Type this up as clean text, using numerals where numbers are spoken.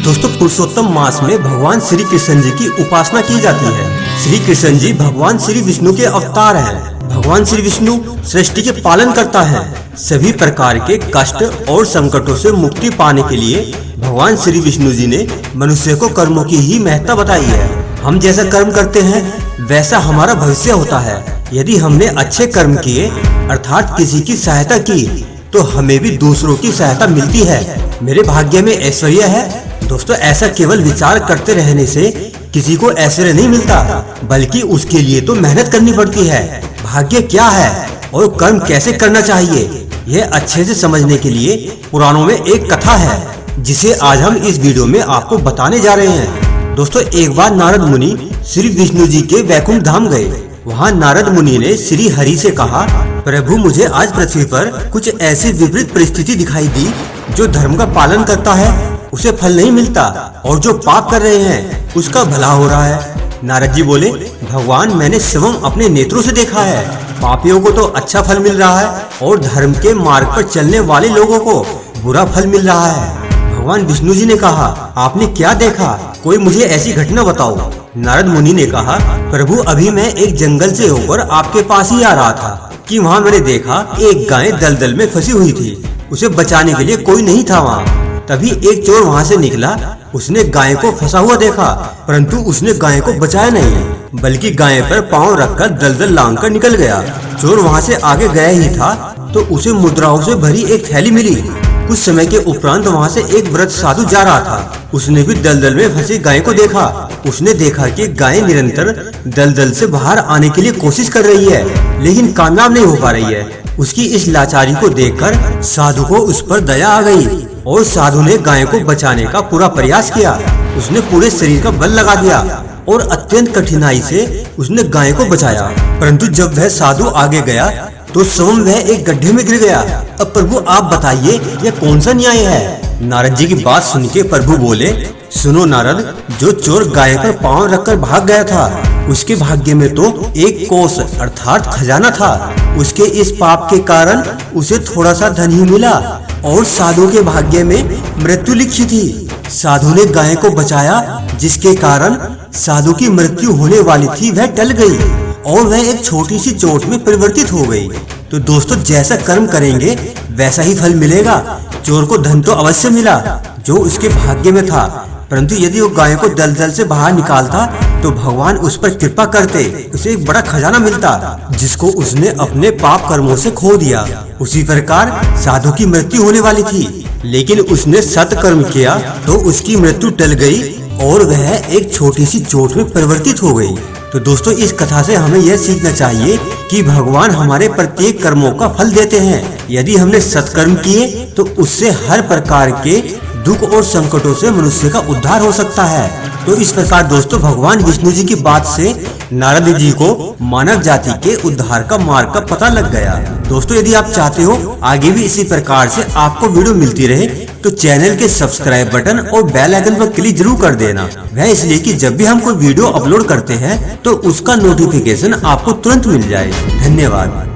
दोस्तों पुरुषोत्तम मास में भगवान श्री कृष्ण जी की उपासना की जाती है। श्री कृष्ण जी भगवान श्री विष्णु के अवतार हैं। भगवान श्री विष्णु सृष्टि के पालन करता है। सभी प्रकार के कष्ट और संकटों से मुक्ति पाने के लिए भगवान श्री विष्णु जी ने मनुष्य को कर्मों की ही महत्ता बताई है। हम जैसा कर्म करते हैं वैसा हमारा भविष्य होता है। यदि हमने अच्छे कर्म किए अर्थात किसी की सहायता की तो हमें भी दूसरों की सहायता मिलती है। मेरे भाग्य में ऐश्वर्य है। दोस्तों ऐसा केवल विचार करते रहने से किसी को ऐश्वर्य नहीं मिलता, बल्कि उसके लिए तो मेहनत करनी पड़ती है। भाग्य क्या है और कर्म कैसे करना चाहिए यह अच्छे से समझने के लिए पुराणों में एक कथा है जिसे आज हम इस वीडियो में आपको बताने जा रहे हैं। दोस्तों एक बार नारद मुनि श्री विष्णु जी के वैकुंठ धाम गए। वहाँ नारद मुनि ने श्री हरि से कहा, प्रभु मुझे आज पृथ्वी पर कुछ ऐसी विपरीत परिस्थिति दिखाई दी। जो धर्म का पालन करता है उसे फल नहीं मिलता और जो पाप कर रहे हैं उसका भला हो रहा है। नारद जी बोले, भगवान मैंने स्वयं अपने नेत्रों से देखा है। पापियों को तो अच्छा फल मिल रहा है और धर्म के मार्ग पर चलने वाले लोगों को बुरा फल मिल रहा है। भगवान विष्णु जी ने कहा, आपने क्या देखा? कोई मुझे ऐसी घटना बताओ। नारद मुनि ने कहा, प्रभु अभी मैं एक जंगल से होकर आपके पास ही आ रहा था कि वहाँ मैंने देखा एक गाय दलदल में फंसी हुई थी। उसे बचाने के लिए कोई नहीं था वहाँ। तभी एक चोर वहाँ से निकला। उसने गाय को फंसा हुआ देखा, परंतु उसने गाय को बचाया नहीं, बल्कि गाय पर पांव रखकर दलदल लांघ कर निकल गया। चोर वहाँ से आगे गया ही था तो उसे मुद्राओं से भरी एक थैली मिली। कुछ समय के उपरांत वहाँ से एक वृद्ध साधु जा रहा था। उसने भी दलदल में फंसी गाय को देखा। उसने देखा कि गाय निरंतर दलदल से बाहर आने के लिए कोशिश कर रही है, लेकिन कामयाब नहीं हो पा रही है। उसकी इस लाचारी को देखकर साधु को उस पर दया आ गई और साधु ने गाय को बचाने का पूरा प्रयास किया। उसने पूरे शरीर का बल लगा दिया और अत्यंत कठिनाई से उसने गाय को बचाया। परंतु जब वह साधु आगे गया तो स्वयं वह एक गड्ढे में गिर गया। अब प्रभु आप बताइए यह कौन सा न्याय है? नारद जी की बात सुन के प्रभु बोले, सुनो नारद, जो चोर गाय पर पांव रखकर भाग गया था उसके भाग्य में तो एक कोष अर्थात खजाना था। उसके इस पाप के कारण उसे थोड़ा सा धन ही मिला और साधु के भाग्य में मृत्यु लिखी थी। साधु ने गाय को बचाया जिसके कारण साधु की मृत्यु होने वाली थी वह टल गई और वह एक छोटी सी चोट में परिवर्तित हो गई। तो दोस्तों जैसा कर्म करेंगे वैसा ही फल मिलेगा। चोर को धन तो अवश्य मिला जो उसके भाग्य में था, परंतु यदि वो गाय को दलदल से बाहर निकालता तो भगवान उस पर कृपा करते, उसे एक बड़ा खजाना मिलता जिसको उसने अपने पाप कर्मों से खो दिया। उसी प्रकार साधु की मृत्यु होने वाली थी, लेकिन उसने सत्कर्म किया तो उसकी मृत्यु टल गई और वह एक छोटी सी चोट में परिवर्तित हो गई। तो दोस्तों इस कथा से हमें यह सीखना चाहिए कि भगवान हमारे प्रत्येक कर्मों का फल देते हैं। यदि हमने सत्कर्म किए तो उससे हर प्रकार के दुख और संकटों से मनुष्य का उद्धार हो सकता है। तो इस प्रकार दोस्तों भगवान विष्णु जी की बात से नारद जी को मानव जाति के उद्धार का मार्ग का पता लग गया। दोस्तों यदि आप चाहते हो आगे भी इसी प्रकार से आपको वीडियो मिलती रहे तो चैनल के सब्सक्राइब बटन और बेल आइकन पर क्लिक जरूर कर देना। वह इसलिए कि जब भी हम कोई वीडियो अपलोड करते हैं तो उसका नोटिफिकेशन आपको तुरंत मिल जाए। धन्यवाद।